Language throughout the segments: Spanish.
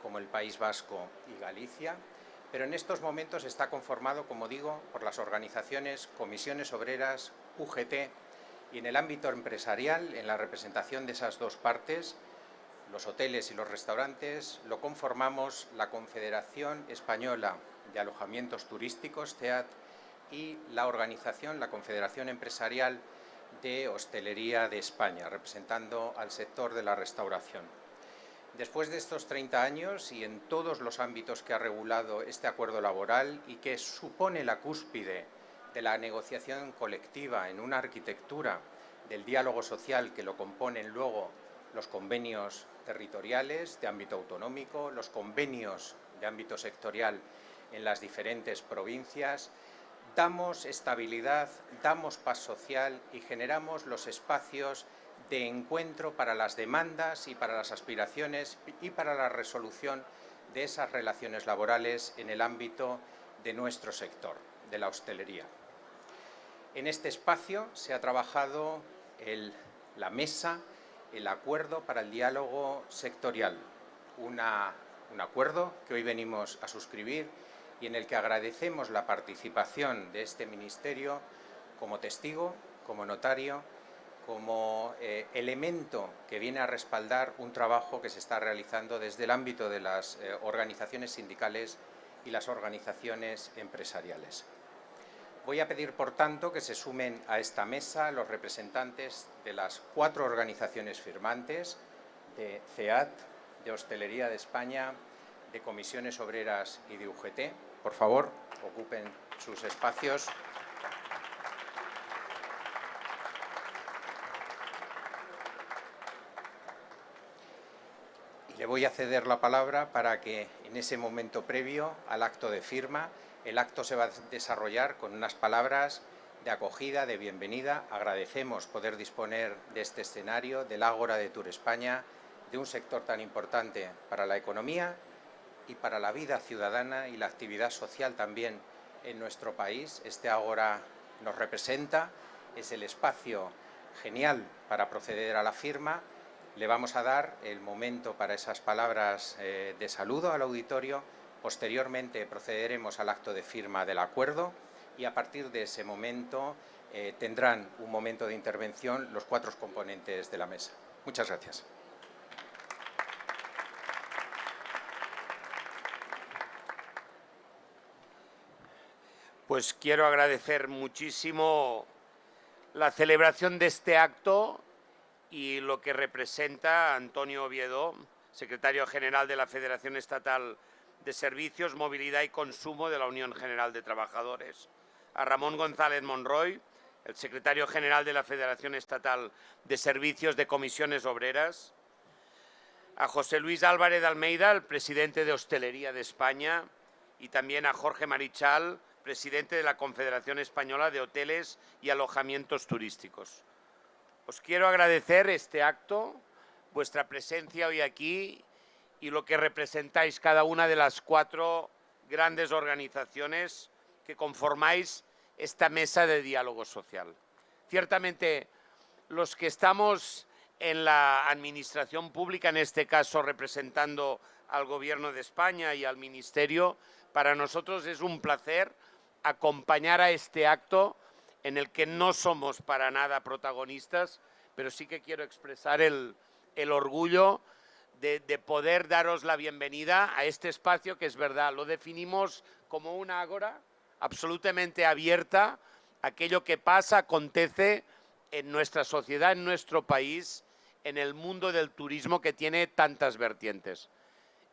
como el País Vasco y Galicia, pero en estos momentos está conformado, como digo, por las organizaciones Comisiones Obreras, UGT, y en el ámbito empresarial, en la representación de esas dos partes, los hoteles y los restaurantes, lo conformamos la Confederación Española de Alojamientos Turísticos, CEAT, y la organización, la Confederación Empresarial de Hostelería de España, representando al sector de la restauración. Después de estos 30 años y en todos los ámbitos que ha regulado este acuerdo laboral y que supone la cúspide de la negociación colectiva en una arquitectura del diálogo social que lo componen luego los convenios territoriales de ámbito autonómico, los convenios de ámbito sectorial en las diferentes provincias, damos estabilidad, damos paz social y generamos los espacios de encuentro para las demandas y para las aspiraciones y para la resolución de esas relaciones laborales en el ámbito de nuestro sector, de la hostelería. En este espacio se ha trabajado la mesa, el acuerdo para el diálogo sectorial, un acuerdo que hoy venimos a suscribir y en el que agradecemos la participación de este Ministerio como testigo, como notario, como elemento que viene a respaldar un trabajo que se está realizando desde el ámbito de las organizaciones sindicales y las organizaciones empresariales. Voy a pedir, por tanto, que se sumen a esta mesa los representantes de las 4 organizaciones firmantes, de CEAT, de Hostelería de España, de Comisiones Obreras y de UGT. Por favor, ocupen sus espacios. Y le voy a ceder la palabra para que en ese momento previo al acto de firma, el acto se va a desarrollar con unas palabras de acogida, de bienvenida. Agradecemos poder disponer de este escenario, del Ágora de Tour España, de un sector tan importante para la economía y para la vida ciudadana y la actividad social también en nuestro país. Este Ágora nos representa, es el espacio genial para proceder a la firma. Le vamos a dar el momento para esas palabras de saludo al auditorio. Posteriormente procederemos al acto de firma del acuerdo y a partir de ese momento tendrán un momento de intervención los 4 componentes de la mesa. Muchas gracias. Pues quiero agradecer muchísimo la celebración de este acto y lo que representa Antonio Oviedo, secretario general de la Federación Estatal de Servicios, Movilidad y Consumo de la Unión General de Trabajadores, a Ramón González Monroy, el secretario general de la Federación Estatal de Servicios de Comisiones Obreras, a José Luis Álvarez de Almeida, el presidente de Hostelería de España, y también a Jorge Marichal, presidente de la Confederación Española de Hoteles y Alojamientos Turísticos. Os quiero agradecer este acto, vuestra presencia hoy aquí y lo que representáis cada una de las 4 grandes organizaciones que conformáis esta mesa de diálogo social. Ciertamente, los que estamos en la administración pública, en este caso representando al Gobierno de España y al Ministerio, para nosotros es un placer acompañar a este acto en el que no somos para nada protagonistas, pero sí que quiero expresar el orgullo de poder daros la bienvenida a este espacio que es verdad, lo definimos como una ágora absolutamente abierta a aquello que pasa, acontece en nuestra sociedad, en nuestro país, en el mundo del turismo que tiene tantas vertientes.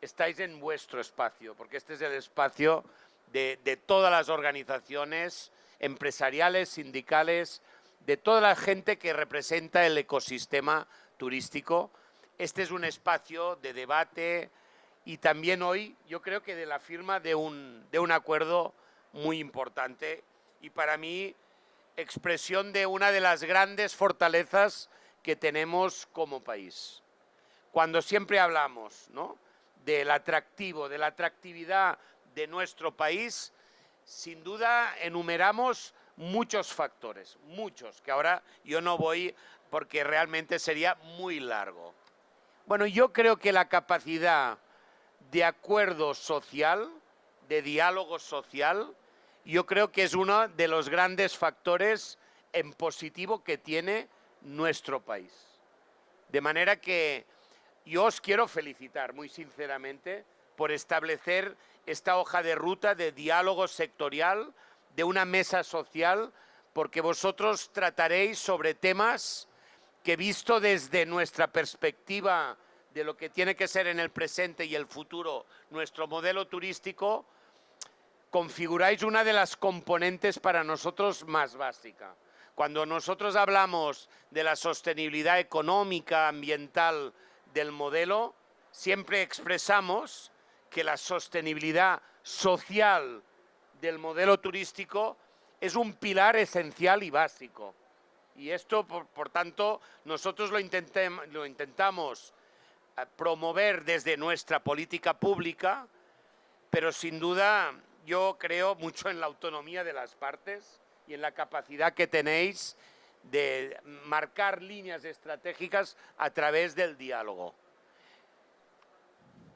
Estáis en vuestro espacio, porque este es el espacio de todas las organizaciones empresariales, sindicales, de toda la gente que representa el ecosistema turístico. Este es un espacio de debate y también hoy yo creo que de la firma de un acuerdo muy importante y para mí expresión de una de las grandes fortalezas que tenemos como país. Cuando siempre hablamos, ¿no?, del atractivo, de la atractividad de nuestro país, sin duda enumeramos muchos factores, muchos, que ahora yo no voy porque realmente sería muy largo. Bueno, yo creo que la capacidad de acuerdo social, de diálogo social. Yo creo que es uno de los grandes factores en positivo que tiene nuestro país. De manera que yo os quiero felicitar muy sinceramente por establecer esta hoja de ruta de diálogo sectorial, de una mesa social, porque vosotros trataréis sobre temas que, visto desde nuestra perspectiva de lo que tiene que ser en el presente y el futuro nuestro modelo turístico, configuráis una de las componentes para nosotros más básica. Cuando nosotros hablamos de la sostenibilidad económica, ambiental del modelo, siempre expresamos que la sostenibilidad social del modelo turístico es un pilar esencial y básico. Y esto, por tanto, nosotros lo intentamos promover desde nuestra política pública, pero sin duda yo creo mucho en la autonomía de las partes y en la capacidad que tenéis de marcar líneas estratégicas a través del diálogo.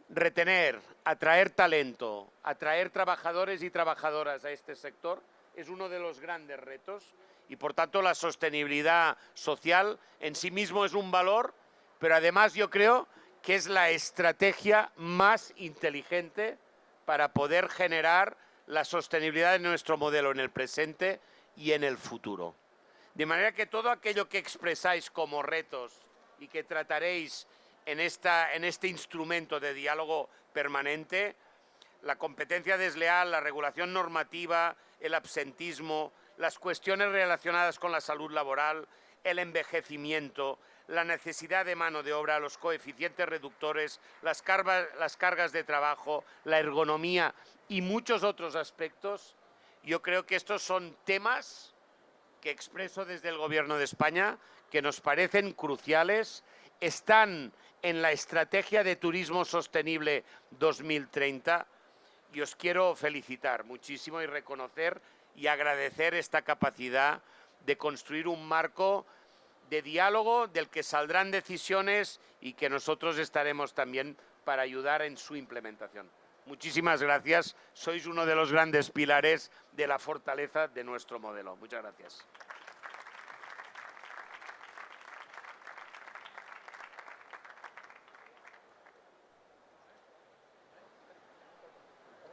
Retener, atraer talento, atraer trabajadores y trabajadoras a este sector es uno de los grandes retos y, por tanto, la sostenibilidad social en sí mismo es un valor, pero además yo creo que es la estrategia más inteligente para poder generar la sostenibilidad de nuestro modelo en el presente y en el futuro. De manera que todo aquello que expresáis como retos y que trataréis en este instrumento de diálogo permanente, la competencia desleal, la regulación normativa, el absentismo, las cuestiones relacionadas con la salud laboral, el envejecimiento, la necesidad de mano de obra, los coeficientes reductores, las cargas de trabajo, la ergonomía y muchos otros aspectos, yo creo que estos son temas que expreso desde el Gobierno de España, que nos parecen cruciales, están en la Estrategia de Turismo Sostenible 2030 y os quiero felicitar muchísimo y reconocer y agradecer esta capacidad de construir un marco de diálogo del que saldrán decisiones y que nosotros estaremos también para ayudar en su implementación. Muchísimas gracias. Sois uno de los grandes pilares de la fortaleza de nuestro modelo. Muchas gracias.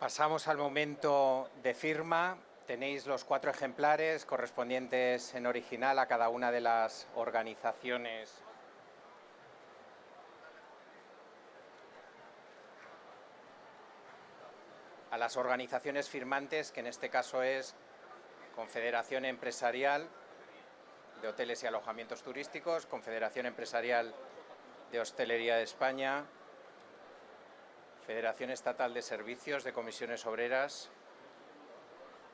Pasamos al momento de firma. Tenéis los 4 ejemplares correspondientes en original a cada una de las organizaciones firmantes, que en este caso es Confederación Empresarial de Hoteles y Alojamientos Turísticos, Confederación Empresarial de Hostelería de España, Federación Estatal de Servicios de Comisiones Obreras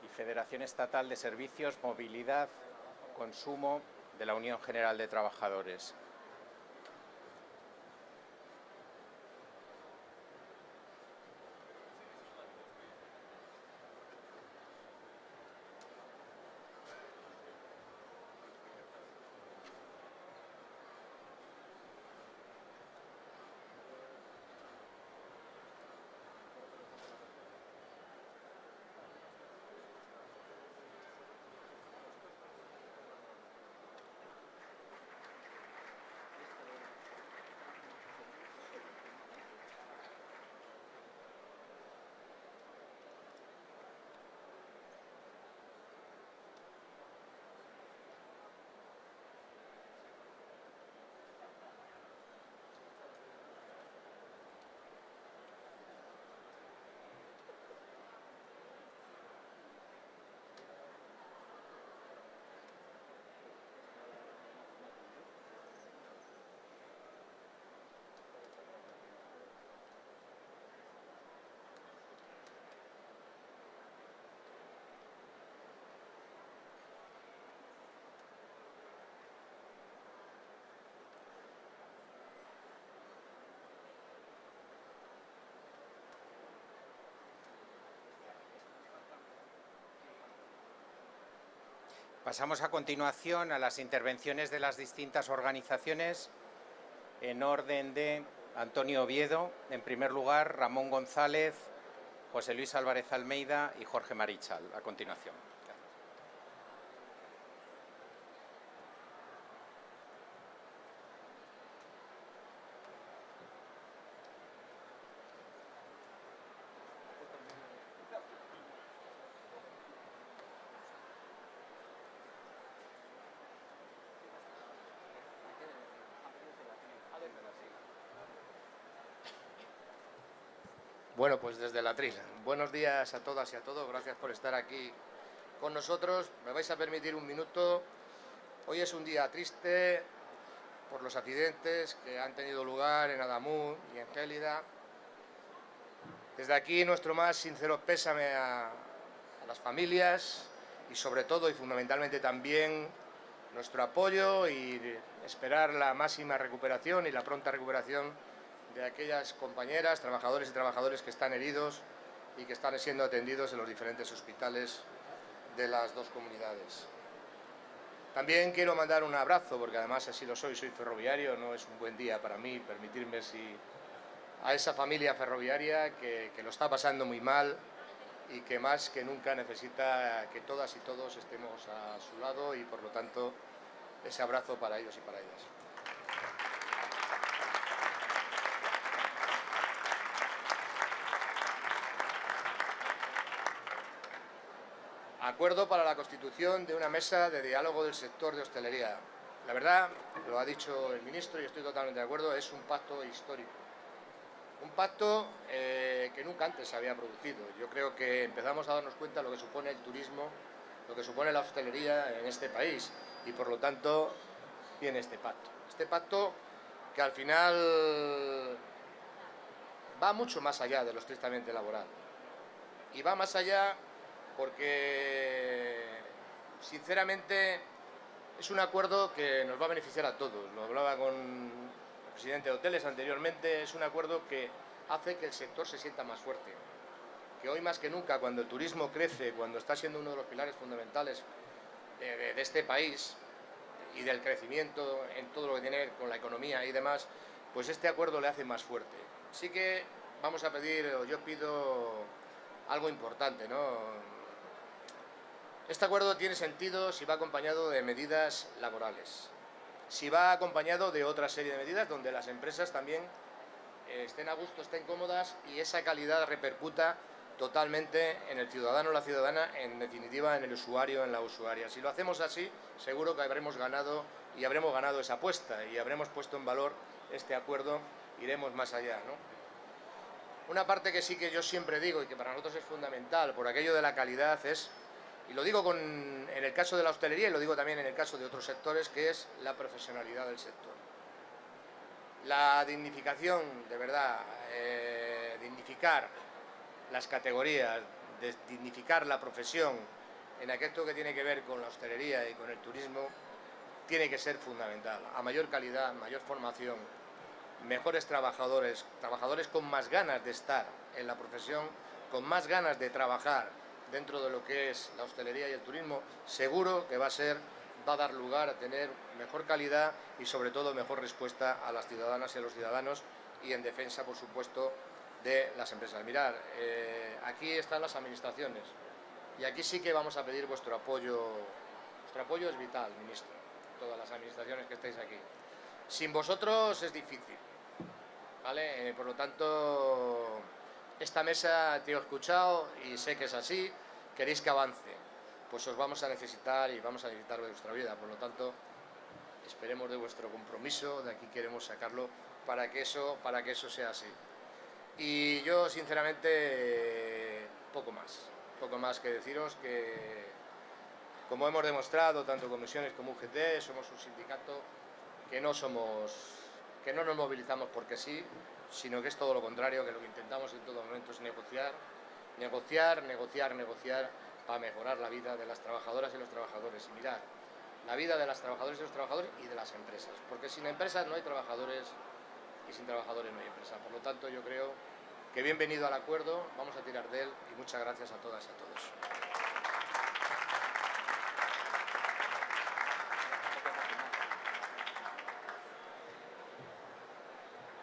y Federación Estatal de Servicios, Movilidad, Consumo de la Unión General de Trabajadores. Pasamos a continuación a las intervenciones de las distintas organizaciones en orden de Antonio Oviedo, en primer lugar, Ramón González, José Luis Álvarez Almeida y Jorge Marichal, a continuación. Bueno, pues desde el atril. Buenos días a todas y a todos. Gracias por estar aquí con nosotros. Me vais a permitir un minuto. Hoy es un día triste por los accidentes que han tenido lugar en Adamuz y en Gélida. Desde aquí nuestro más sincero pésame a las familias y sobre todo y fundamentalmente también nuestro apoyo y esperar la máxima recuperación y la pronta recuperación de aquellas compañeras, trabajadores y trabajadoras que están heridos y que están siendo atendidos en los diferentes hospitales de las dos comunidades. También quiero mandar un abrazo, porque además así lo soy ferroviario, no es un buen día para mí, permitirme a esa familia ferroviaria que lo está pasando muy mal y que más que nunca necesita que todas y todos estemos a su lado y por lo tanto ese abrazo para ellos y para ellas. Acuerdo para la constitución de una mesa de diálogo del sector de hostelería. La verdad, lo ha dicho el ministro y estoy totalmente de acuerdo, es un pacto histórico. Un pacto que nunca antes se había producido. Yo creo que empezamos a darnos cuenta de lo que supone el turismo, lo que supone la hostelería en este país y por lo tanto viene este pacto. Este pacto que al final va mucho más allá de lo estrictamente laboral y va más allá porque sinceramente es un acuerdo que nos va a beneficiar a todos. Lo hablaba con el presidente de hoteles anteriormente, es un acuerdo que hace que el sector se sienta más fuerte, que hoy más que nunca, cuando el turismo crece, cuando está siendo uno de los pilares fundamentales de este país y del crecimiento en todo lo que tiene que ver con la economía y demás, pues este acuerdo le hace más fuerte. Sí que vamos a pedir, o yo pido algo importante, ¿no? Este acuerdo tiene sentido si va acompañado de medidas laborales, si va acompañado de otra serie de medidas donde las empresas también estén a gusto, estén cómodas y esa calidad repercuta totalmente en el ciudadano o la ciudadana, en definitiva en el usuario, en la usuaria. Si lo hacemos así, seguro que habremos ganado esa apuesta y habremos puesto en valor este acuerdo, iremos más allá, ¿no? Una parte que sí que yo siempre digo y que para nosotros es fundamental por aquello de la calidad es, y lo digo en el caso de la hostelería y lo digo también en el caso de otros sectores, que es la profesionalidad del sector. La dignificación, de verdad, dignificar las categorías, dignificar la profesión en aquello que tiene que ver con la hostelería y con el turismo, tiene que ser fundamental. A mayor calidad, mayor formación, mejores trabajadores, trabajadores con más ganas de estar en la profesión, con más ganas de trabajar dentro de lo que es la hostelería y el turismo, seguro que va a dar lugar a tener mejor calidad y sobre todo mejor respuesta a las ciudadanas y a los ciudadanos y en defensa, por supuesto, de las empresas. Mirad, aquí están las administraciones y aquí sí que vamos a pedir vuestro apoyo. Vuestro apoyo es vital, ministro, todas las administraciones que estáis aquí. Sin vosotros es difícil, ¿vale? Por lo tanto, esta mesa te he escuchado y sé que es así, queréis que avance, pues os vamos a necesitar y vamos a necesitar de vuestra vida, por lo tanto, esperemos de vuestro compromiso, de aquí queremos sacarlo para que eso sea así. Y yo, sinceramente, poco más que deciros que, como hemos demostrado, tanto comisiones como UGT, somos un sindicato que no nos movilizamos porque sí, sino que es todo lo contrario, que lo que intentamos en todo momento es negociar para mejorar la vida de las trabajadoras y los trabajadores. Y mirad, la vida de las trabajadoras y los trabajadores y de las empresas, porque sin empresas no hay trabajadores y sin trabajadores no hay empresa. Por lo tanto, yo creo que bienvenido al acuerdo, vamos a tirar de él y muchas gracias a todas y a todos.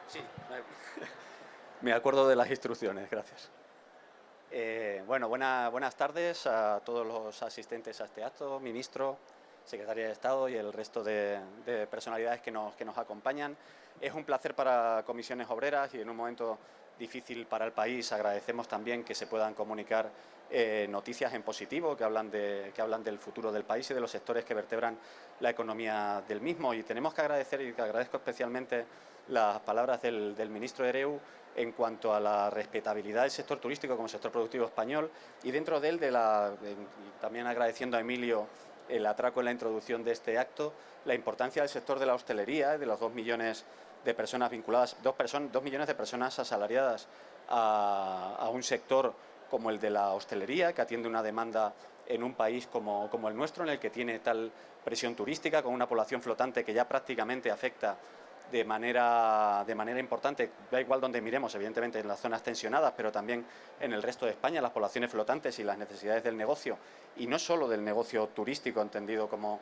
Sí, sí. Me acuerdo de las instrucciones, gracias. Bueno, buenas tardes a todos los asistentes a este acto, ministro, secretaria de Estado y el resto de personalidades que nos acompañan. Es un placer para Comisiones Obreras y en un momento difícil para el país agradecemos también que se puedan comunicar noticias en positivo que hablan del futuro del país y de los sectores que vertebran la economía del mismo. Y tenemos que agradecer, y que agradezco especialmente las palabras del ministro Ereu en cuanto a la respetabilidad del sector turístico como sector productivo español y dentro de él, también agradeciendo a Emilio el atraco en la introducción de este acto, la importancia del sector de la hostelería, de los 2 millones de personas vinculadas, 2 millones de personas asalariadas a un sector como el de la hostelería, que atiende una demanda en un país como el nuestro, en el que tiene tal presión turística, con una población flotante que ya prácticamente afecta de manera importante, da igual donde miremos, evidentemente en las zonas tensionadas, pero también en el resto de España, las poblaciones flotantes y las necesidades del negocio, y no solo del negocio turístico, entendido como,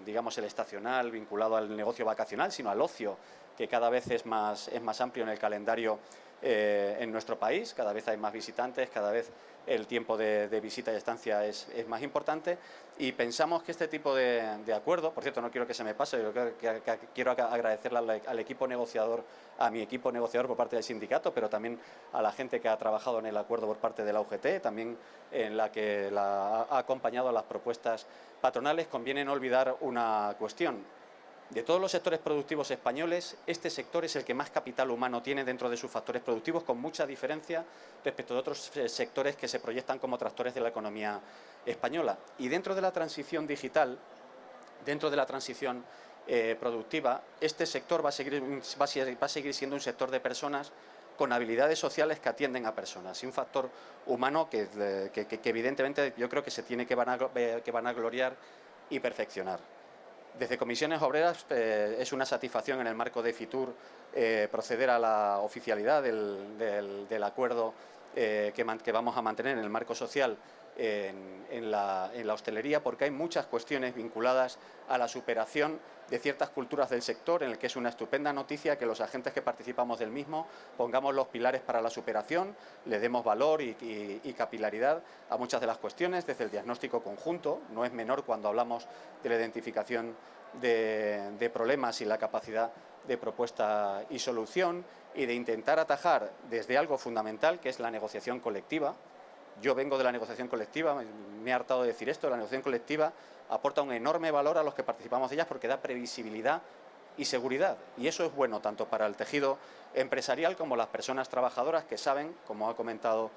digamos, el estacional, vinculado al negocio vacacional, sino al ocio, que cada vez es más amplio en el calendario en nuestro país, cada vez hay más visitantes, cada vez el tiempo de visita y estancia es más importante y pensamos que este tipo de acuerdo, por cierto, no quiero que se me pase, yo quiero agradecerle al equipo negociador, a mi equipo negociador por parte del sindicato, pero también a la gente que ha trabajado en el acuerdo por parte de la UGT, también en la que ha acompañado a las propuestas patronales. Conviene no olvidar una cuestión. De todos los sectores productivos españoles, este sector es el que más capital humano tiene dentro de sus factores productivos, con mucha diferencia respecto de otros sectores que se proyectan como tractores de la economía española. Y dentro de la transición digital, dentro de la transición productiva, este sector va a seguir siendo un sector de personas con habilidades sociales que atienden a personas y un factor humano que evidentemente yo creo que se tiene que vanagloriar y perfeccionar. Desde Comisiones Obreras es una satisfacción en el marco de Fitur proceder a la oficialidad del acuerdo que vamos a mantener en el marco social en la hostelería, porque hay muchas cuestiones vinculadas a la superación de ciertas culturas del sector, en el que es una estupenda noticia que los agentes que participamos del mismo pongamos los pilares para la superación, le demos valor y capilaridad a muchas de las cuestiones, desde el diagnóstico conjunto, no es menor cuando hablamos de la identificación de problemas y la capacidad de propuesta y solución, y de intentar atajar desde algo fundamental, que es la negociación colectiva. Yo vengo de la negociación colectiva, me he hartado de decir esto, la negociación colectiva aporta un enorme valor a los que participamos de ellas porque da previsibilidad y seguridad. Y eso es bueno tanto para el tejido empresarial como las personas trabajadoras que saben, como ha comentado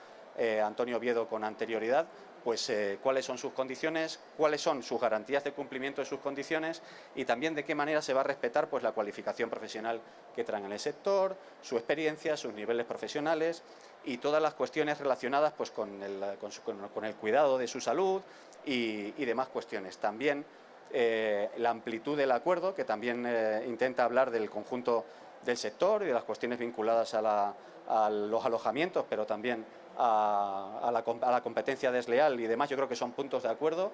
Antonio Oviedo con anterioridad, pues cuáles son sus condiciones, cuáles son sus garantías de cumplimiento de sus condiciones y también de qué manera se va a respetar pues la cualificación profesional que traen en el sector, su experiencia, sus niveles profesionales y todas las cuestiones relacionadas pues con el cuidado de su salud y demás cuestiones. También la amplitud del acuerdo, que también intenta hablar del conjunto del sector y de las cuestiones vinculadas a los alojamientos, pero también a la competencia desleal y demás. Yo creo que son puntos de acuerdo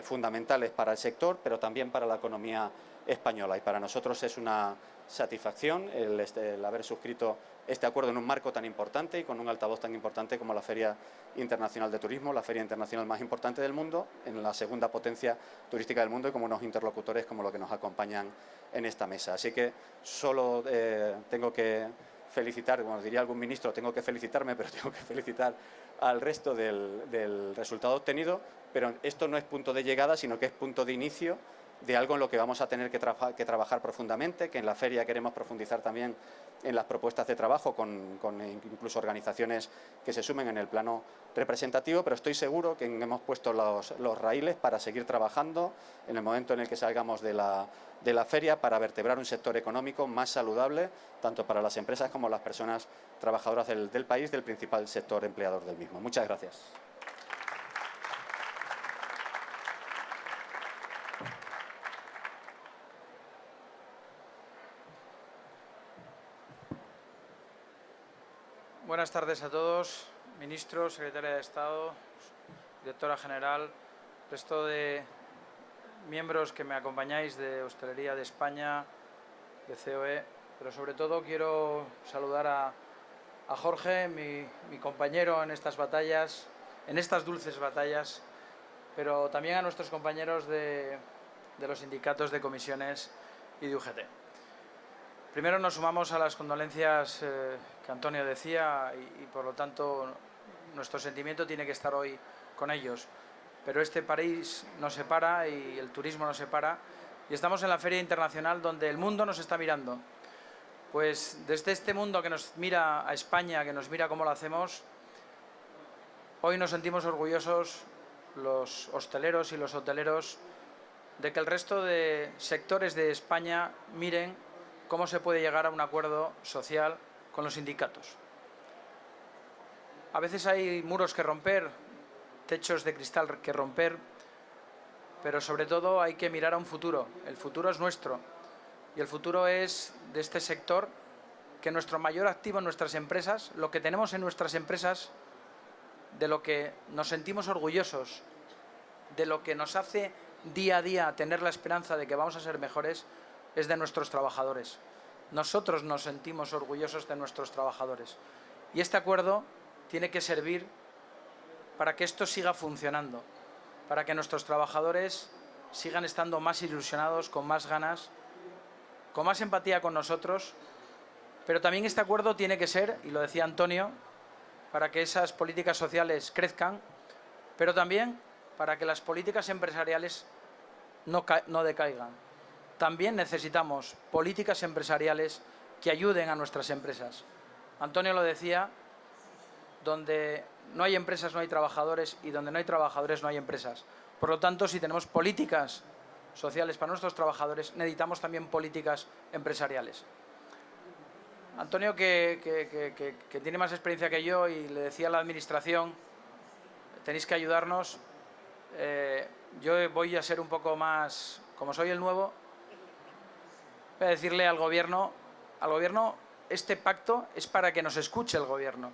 fundamentales para el sector, pero también para la economía española. Y para nosotros es una satisfacción el haber suscrito este acuerdo en un marco tan importante y con un altavoz tan importante como la Feria Internacional de Turismo, la feria internacional más importante del mundo, en la segunda potencia turística del mundo y como unos interlocutores como los que nos acompañan en esta mesa. Así que solo tengo que felicitar, como diría algún ministro, tengo que felicitarme, pero tengo que felicitar al resto del resultado obtenido, pero esto no es punto de llegada, sino que es punto de inicio de algo en lo que vamos a tener que trabajar profundamente, que en la feria queremos profundizar también en las propuestas de trabajo con incluso organizaciones que se sumen en el plano representativo, pero estoy seguro que hemos puesto los raíles para seguir trabajando en el momento en el que salgamos de la feria para vertebrar un sector económico más saludable, tanto para las empresas como las personas trabajadoras del país, del principal sector empleador del mismo. Muchas gracias. Buenas tardes a todos, ministro, secretaria de Estado, directora general, resto de miembros que me acompañáis de Hostelería de España, de COE, pero sobre todo quiero saludar a Jorge, mi compañero en estas batallas, en estas dulces batallas, pero también a nuestros compañeros de los sindicatos de comisiones y de UGT. Primero nos sumamos a las condolencias que Antonio decía y por lo tanto nuestro sentimiento tiene que estar hoy con ellos. Pero este país nos separa y el turismo nos separa y estamos en la Feria Internacional donde el mundo nos está mirando. Pues desde este mundo que nos mira a España, que nos mira cómo lo hacemos, hoy nos sentimos orgullosos los hosteleros y los hoteleros de que el resto de sectores de España miren cómo se puede llegar a un acuerdo social con los sindicatos. A veces hay muros que romper, techos de cristal que romper, pero sobre todo hay que mirar a un futuro. El futuro es nuestro y el futuro es de este sector, que nuestro mayor activo en nuestras empresas, lo que tenemos en nuestras empresas, de lo que nos sentimos orgullosos, de lo que nos hace día a día tener la esperanza de que vamos a ser mejores, es de nuestros trabajadores. Nosotros nos sentimos orgullosos de nuestros trabajadores. Y este acuerdo tiene que servir para que esto siga funcionando, para que nuestros trabajadores sigan estando más ilusionados, con más ganas, con más empatía con nosotros. Pero también este acuerdo tiene que ser, y lo decía Antonio, para que esas políticas sociales crezcan, pero también para que las políticas empresariales no decaigan. También necesitamos políticas empresariales que ayuden a nuestras empresas. Antonio lo decía, donde no hay empresas no hay trabajadores y donde no hay trabajadores no hay empresas. Por lo tanto, si tenemos políticas sociales para nuestros trabajadores, necesitamos también políticas empresariales. Antonio, que tiene más experiencia que yo, y le decía a la Administración, tenéis que ayudarnos. Yo voy a ser un poco más, como soy el nuevo, voy a decirle al Gobierno, este pacto es para que nos escuche el Gobierno.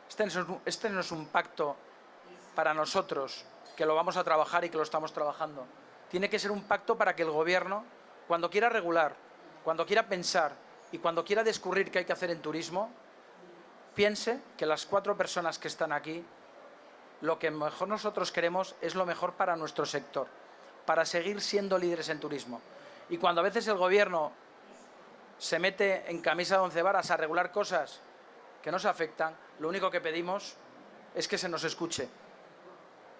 Este no es un pacto para nosotros, que lo vamos a trabajar y que lo estamos trabajando. Tiene que ser un pacto para que el Gobierno, cuando quiera regular, cuando quiera pensar y cuando quiera discurrir qué hay que hacer en turismo, piense que las 4 personas que están aquí, lo que mejor nosotros queremos es lo mejor para nuestro sector, para seguir siendo líderes en turismo. Y cuando a veces el Gobierno se mete en camisa de 11 varas a regular cosas que nos afectan, lo único que pedimos es que se nos escuche.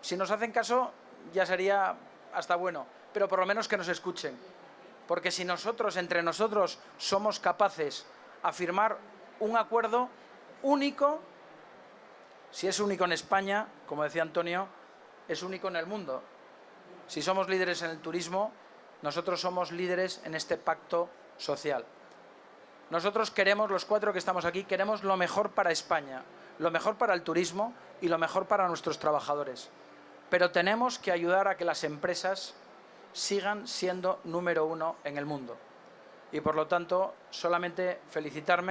Si nos hacen caso, ya sería hasta bueno, pero por lo menos que nos escuchen. Porque si nosotros, entre nosotros, somos capaces de firmar un acuerdo único, si es único en España, como decía Antonio, es único en el mundo. Si somos líderes en el turismo, nosotros somos líderes en este pacto social. Nosotros queremos, los 4 que estamos aquí, queremos lo mejor para España, lo mejor para el turismo y lo mejor para nuestros trabajadores. Pero tenemos que ayudar a que las empresas sigan siendo número 1 en el mundo. Y por lo tanto, solamente felicitar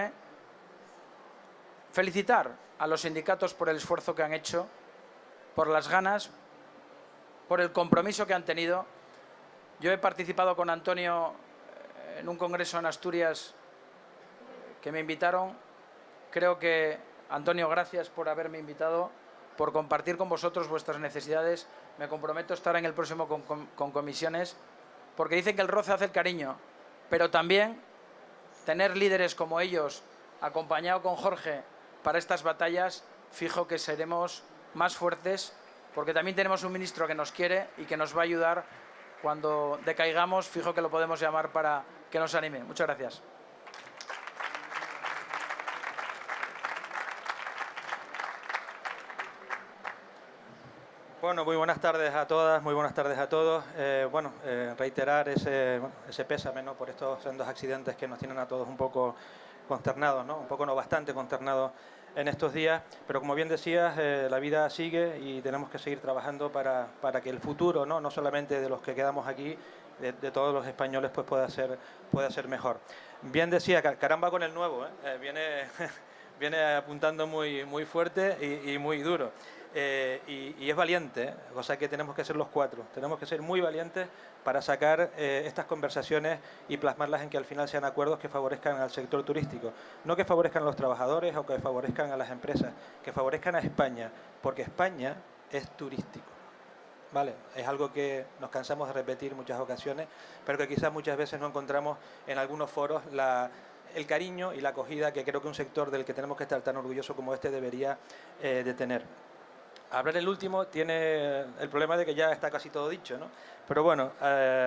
a los sindicatos por el esfuerzo que han hecho, por las ganas, por el compromiso que han tenido. Yo he participado con Antonio en un congreso en Asturias que me invitaron. Creo que, Antonio, gracias por haberme invitado, por compartir con vosotros vuestras necesidades. Me comprometo a estar en el próximo con comisiones, porque dicen que el roce hace el cariño, pero también tener líderes como ellos, acompañado con Jorge, para estas batallas, fijo que seremos más fuertes, porque también tenemos un ministro que nos quiere y que nos va a ayudar cuando decaigamos. Fijo que lo podemos llamar para que nos anime. Muchas gracias. Bueno, muy buenas tardes a todas, muy buenas tardes a todos. Reiterar ese pésame, ¿no?, por estos sendos accidentes que nos tienen a todos un poco consternados, ¿no? Bastante consternados en estos días. Pero como bien decías, la vida sigue y tenemos que seguir trabajando para que el futuro, no solamente de los que quedamos aquí, de todos los españoles, pues pueda ser mejor. Bien decía, caramba con el nuevo, viene apuntando muy fuerte y muy duro. y es valiente, cosa que tenemos que ser los cuatro. Tenemos que ser muy valientes para sacar estas conversaciones y plasmarlas en que al final sean acuerdos que favorezcan al sector turístico. No que favorezcan a los trabajadores o que favorezcan a las empresas, que favorezcan a España, porque España es turístico. ¿Vale? Es algo que nos cansamos de repetir en muchas ocasiones, pero que quizás muchas veces no encontramos en algunos foros el cariño y la acogida que creo que un sector del que tenemos que estar tan orgulloso como este debería de tener. Hablar el último tiene el problema de que ya está casi todo dicho, ¿no? Pero bueno,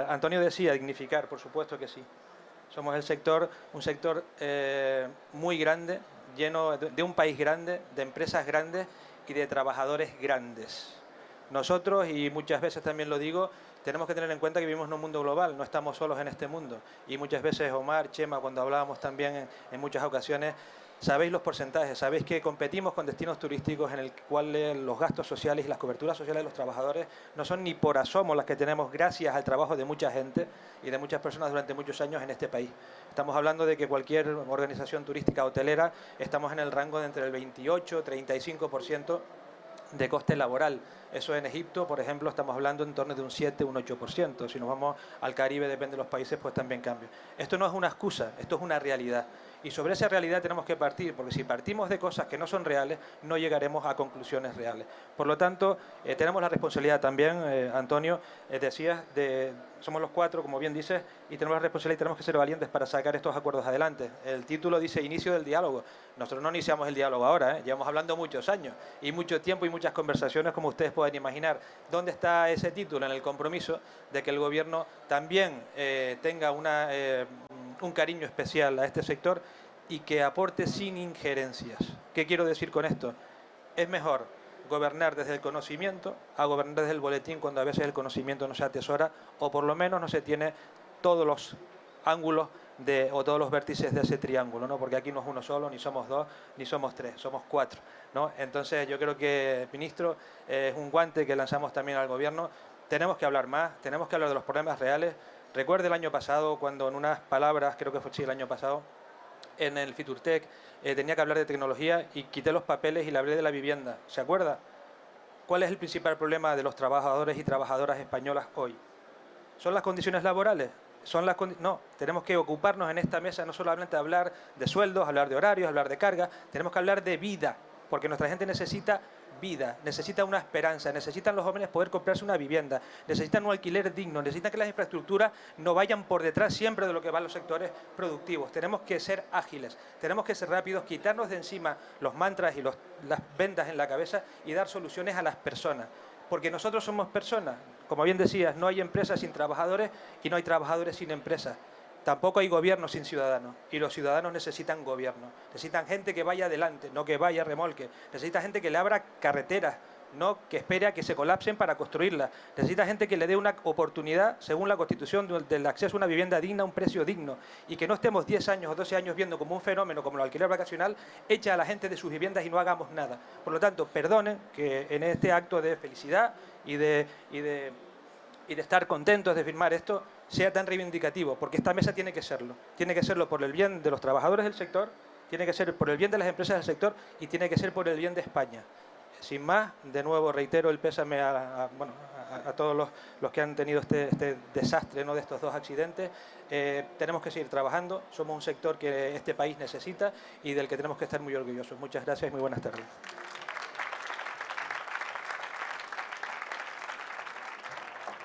Antonio decía dignificar, por supuesto que sí. Somos un sector muy grande, lleno de un país grande, de empresas grandes y de trabajadores grandes. Nosotros, y muchas veces también lo digo, tenemos que tener en cuenta que vivimos en un mundo global, no estamos solos en este mundo. Y muchas veces Omar, Chema, cuando hablábamos también en muchas ocasiones, sabéis los porcentajes, sabéis que competimos con destinos turísticos en el cual los gastos sociales y las coberturas sociales de los trabajadores no son ni por asomo las que tenemos gracias al trabajo de mucha gente y de muchas personas durante muchos años en este país. Estamos hablando de que cualquier organización turística hotelera estamos en el rango de entre el 28 y 35% de coste laboral. Eso en Egipto, por ejemplo, estamos hablando en torno de un 7, un 8%. Si nos vamos al Caribe, depende de los países, pues también cambia. Esto no es una excusa, esto es una realidad. Y sobre esa realidad tenemos que partir, porque si partimos de cosas que no son reales, no llegaremos a conclusiones reales. Por lo tanto, tenemos la responsabilidad también, Antonio, decías, somos los cuatro, como bien dices, y tenemos la responsabilidad y tenemos que ser valientes para sacar estos acuerdos adelante. El título dice inicio del diálogo. Nosotros no iniciamos el diálogo ahora, llevamos hablando muchos años y mucho tiempo y muchas conversaciones, como ustedes pueden imaginar. ¿Dónde está ese título? En el compromiso de que el Gobierno también tenga un cariño especial a este sector y que aporte sin injerencias. ¿Qué quiero decir con esto? Es mejor gobernar desde el conocimiento a gobernar desde el boletín cuando a veces el conocimiento no se atesora o por lo menos no se tiene todos los ángulos o todos los vértices de ese triángulo, ¿no? Porque aquí no es uno solo, ni somos dos, ni somos tres, somos cuatro, ¿no? Entonces yo creo que, ministro, es un guante que lanzamos también al Gobierno. Tenemos que hablar más, tenemos que hablar de los problemas reales. Recuerde el año pasado cuando en unas palabras, creo que fue el año pasado, en el Fiturtec tenía que hablar de tecnología y quité los papeles y le hablé de la vivienda. ¿Se acuerda? ¿Cuál es el principal problema de los trabajadores y trabajadoras españolas hoy? ¿Son las condiciones laborales? No, tenemos que ocuparnos en esta mesa no solamente de hablar de sueldos, hablar de horarios, hablar de carga, tenemos que hablar de vida, porque nuestra gente necesita vida, necesita una esperanza, necesitan los jóvenes poder comprarse una vivienda, necesitan un alquiler digno, necesitan que las infraestructuras no vayan por detrás siempre de lo que van los sectores productivos. Tenemos que ser ágiles, tenemos que ser rápidos, quitarnos de encima los mantras y las vendas en la cabeza y dar soluciones a las personas. Porque nosotros somos personas, como bien decías, no hay empresas sin trabajadores y no hay trabajadores sin empresas. Tampoco hay gobierno sin ciudadanos y los ciudadanos necesitan gobierno. Necesitan gente que vaya adelante, no que vaya a remolque. Necesita gente que le abra carreteras, no que espere a que se colapsen para construirlas. Necesita gente que le dé una oportunidad, según la Constitución, del acceso a una vivienda digna a un precio digno y que no estemos 10 años o 12 años viendo como un fenómeno como el alquiler vacacional echa a la gente de sus viviendas y no hagamos nada. Por lo tanto, perdonen que en este acto de felicidad y de estar contentos de firmar esto sea tan reivindicativo, porque esta mesa tiene que serlo por el bien de los trabajadores del sector, tiene que ser por el bien de las empresas del sector y tiene que ser por el bien de España. Sin más, de nuevo reitero el pésame a todos los que han tenido este desastre, ¿no?, de estos dos accidentes. Tenemos que seguir trabajando, somos un sector que este país necesita y del que tenemos que estar muy orgullosos. Muchas gracias y muy buenas tardes.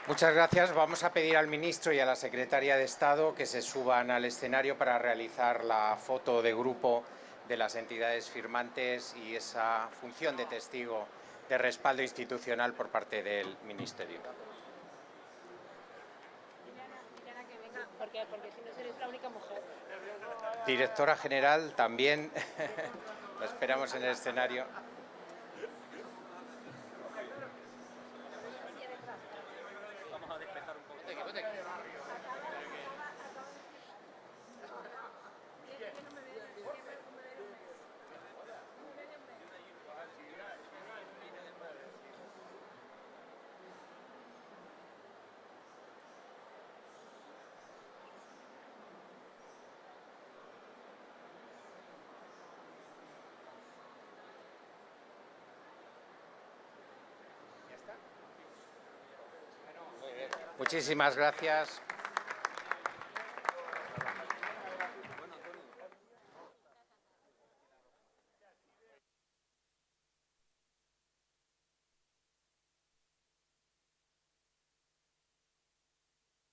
Muchas gracias. Vamos a pedir al ministro y a la secretaria de Estado que se suban al escenario para realizar la foto de grupo de las entidades firmantes y esa función de testigo de respaldo institucional por parte del Ministerio. Porque si no seréis la única mujer. Directora General, también la esperamos en el escenario. Muchísimas gracias.